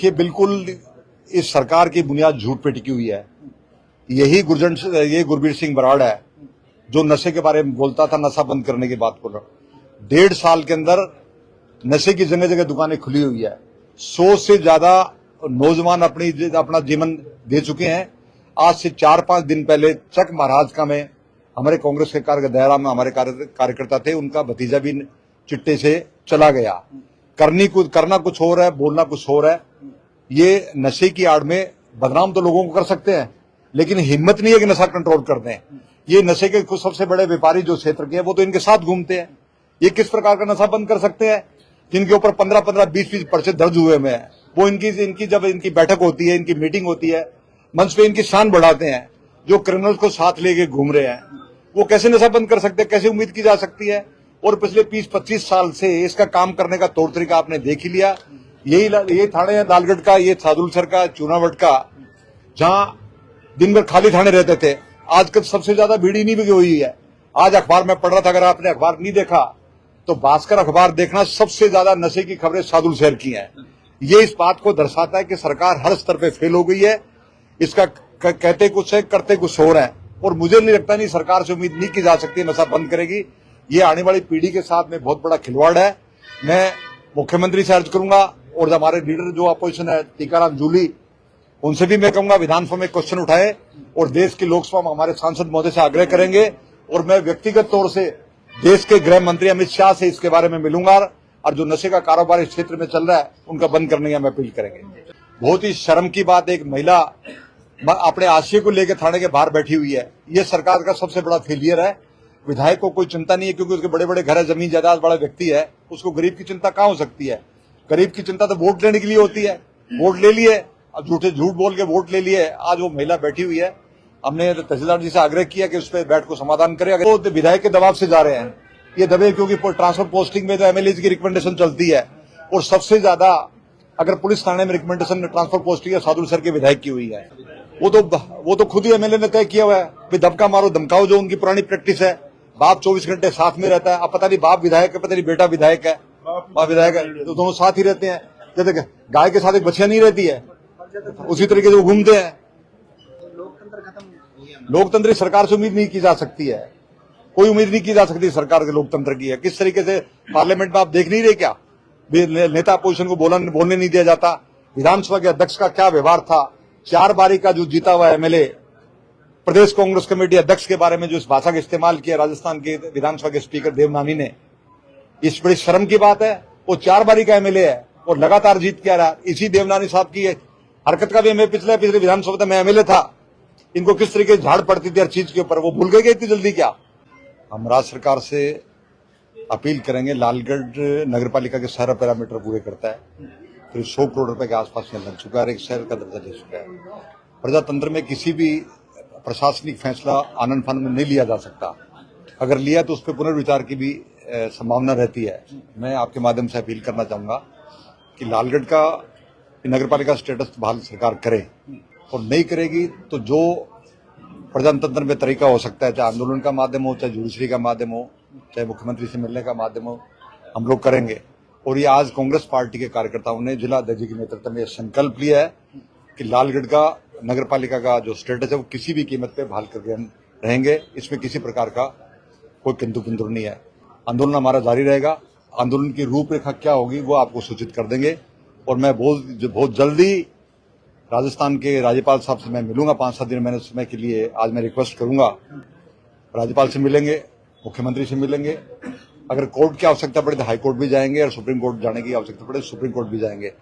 कि बिल्कुल इस सरकार की बुनियाद झूठ पे टिकी हुई है। ये गुरबीर सिंह बराड़ है जो नशे के बारे में बोलता था, नशा बंद करने की बात बोल रहा। 1.5 साल के अंदर नशे की जगह जगह दुकानें खुली हुई है। 100 से ज्यादा नौजवान अपना जीवन दे चुके हैं। आज से 4-5 दिन पहले चक महाराज में हमारे कांग्रेस के दायरा में हमारे कार्यकर्ता थे, उनका भतीजा भी चिट्टे से चला गया। करना कुछ और है, बोलना कुछ और है। ये नशे की आड़ में बदनाम तो लोगों को कर सकते हैं, लेकिन हिम्मत नहीं है कि नशा कंट्रोल कर दें। ये नशे के कुछ सबसे बड़े व्यापारी जो क्षेत्र के हैं वो तो इनके साथ घूमते हैं। ये किस प्रकार का नशा बंद कर सकते हैं? जिनके ऊपर 15-15, 20-20 पर्चे दर्ज हुए में है, वो इनकी जब इनकी बैठक होती है, इनकी मीटिंग होती है, मंच पे इनकी शान बढ़ाते हैं। जो क्रिमिनल्स को साथ लेके घूम रहे हैं वो कैसे नशा बंद कर सकते हैं? कैसे उम्मीद की जा सकती है? और पिछले 20-25 साल से इसका काम करने का तौर तरीका आपने देख ही लिया। यही थाने है लालगढ़ का, ये सादुलसर का, चूनावट का, जहां दिन भर खाली थाने रहते थे, आजकल सबसे ज्यादा भीड़ नहीं भी हुई है। आज अखबार में पढ़ रहा था, अगर आपने अखबार नहीं देखा तो भास्कर अखबार देखना, सबसे ज्यादा नशे की खबरें सादुलशहर की हैं। ये इस बात को दर्शाता है कि सरकार हर स्तर पे फेल हो गई है। इसका कहते कुछ है, करते कुछ और है। और मुझे नहीं लगता, नहीं सरकार से उम्मीद नहीं की जा सकती नशा बंद करेगी। ये आने वाली पीढ़ी के साथ में बहुत बड़ा खिलवाड़ है। मैं मुख्यमंत्री से अर्ज करूंगा और हमारे लीडर जो अपोजिशन है टीकाराम जूली, उनसे भी मैं कहूंगा विधानसभा में क्वेश्चन उठाए और देश की लोकसभा में हमारे सांसद महोदय से आग्रह करेंगे। और मैं व्यक्तिगत तौर से देश के गृह मंत्री अमित शाह से इसके बारे में मिलूंगा और जो नशे का कारोबार इस क्षेत्र में चल रहा है उनका बंद करने की हम अपील करेंगे। बहुत ही शर्म की बात, एक महिला अपने आशय को लेकर थाने के बाहर बैठी हुई है। ये सरकार का सबसे बड़ा फेलियर है। विधायक को कोई चिंता नहीं है क्योंकि उसके बड़े बड़े घर है, जमीन जायदाद, बड़ा व्यक्ति है, उसको गरीब की चिंता कहां हो सकती है? गरीब की चिंता तो वोट लेने के लिए होती है। वोट ले लिए, अब झूठ बोल के वोट ले लिए। आज वो महिला बैठी हुई है। हमने तहसीलदार जी से आग्रह किया कि उस पर बैठ को समाधान करें। अगर वो विधायक के दबाव से जा रहे हैं, ये दबे क्योंकि ट्रांसफर पोस्टिंग में तो एमएलए की रिकमेंडेशन चलती है। और सबसे ज्यादा अगर पुलिस थाने में रिकमेंडेशन ट्रांसफर पोस्टिंग है सादुलसर के विधायक की हुई है। वो तो खुद ही एमएलए ने तय किया हुआ है कि दबका मारो धमकाओ, जो उनकी पुरानी प्रैक्टिस है। बाप 24 घंटे साथ में रहता है। अब पता नहीं बाप विधायक है, पता नहीं बेटा विधायक है, बाप विधायक है, तो दोनों साथ ही रहते हैं। जैसे गाय के साथ एक बछिया नहीं रहती है, उसी तरीके से वो घूमते हैं। लोकतंत्र सरकार से उम्मीद नहीं की जा सकती है, कोई उम्मीद नहीं की जा सकती सरकार के लोकतंत्र की है। किस तरीके से पार्लियामेंट में आप देख नहीं रहे क्या? नेता अपोजिशन को बोलने नहीं दिया जाता। विधानसभा के अध्यक्ष का क्या व्यवहार था? 4 बारी का जो जीता हुआ एमएलए, प्रदेश कांग्रेस कमेटी अध्यक्ष के बारे में जो इस भाषा का इस्तेमाल किया राजस्थान के विधानसभा के स्पीकर देवनानी ने, इस बड़ी शर्म की बात है। वो 4 बारी का एमएलए है और लगातार जीत के आ रहा है। इसी देवनानी साहब की हरकत का भी मैं पिछले विधानसभा में एमएलए था। इनको किस तरीके से झाड़ पड़ती थी हर चीज के ऊपर, वो भूल गए इतनी जल्दी क्या? हम राज्य सरकार से अपील करेंगे। लालगढ़ नगर पालिका के सारा पैरामीटर पूरे करता है, फिर 100 करोड़ रुपए के आसपास में लग चुका है, एक शहर का दर्जा ले चुका है। प्रजातंत्र में किसी भी प्रशासनिक फैसला आनंद फानंद में नहीं लिया जा सकता। अगर लिया तो उस पर पुनर्विचार की भी संभावना रहती है। मैं आपके माध्यम से अपील करना चाहूंगा कि लालगढ़ का नगर पालिका स्टेटस बहाल सरकार करे, और नहीं करेगी तो जो प्रजातंत्र में तरीका हो सकता है, चाहे आंदोलन का माध्यम हो, चाहे जुडिशरी का माध्यम हो, चाहे मुख्यमंत्री से मिलने का माध्यम हो, हम लोग करेंगे। और ये आज कांग्रेस पार्टी के कार्यकर्ताओं ने जिला अध्यक्ष के नेतृत्व में संकल्प लिया है कि लालगढ़ का नगर पालिका का जो स्टेटस है वो किसी भी कीमत पे बहाल करके रहेंगे। इसमें किसी प्रकार का कोई किंतु किंतु नहीं है। आंदोलन हमारा जारी रहेगा। आंदोलन की रूपरेखा क्या होगी वो आपको सूचित कर देंगे। और मैं बहुत जल्दी राजस्थान के राज्यपाल साहब से मैं मिलूंगा। 5-7 दिन मैंने समय के लिए आज मैं रिक्वेस्ट करूंगा। राज्यपाल से मिलेंगे, मुख्यमंत्री से मिलेंगे। अगर कोर्ट की आवश्यकता पड़े तो हाई कोर्ट भी जाएंगे, और सुप्रीम कोर्ट जाने की आवश्यकता पड़े सुप्रीम कोर्ट भी जाएंगे।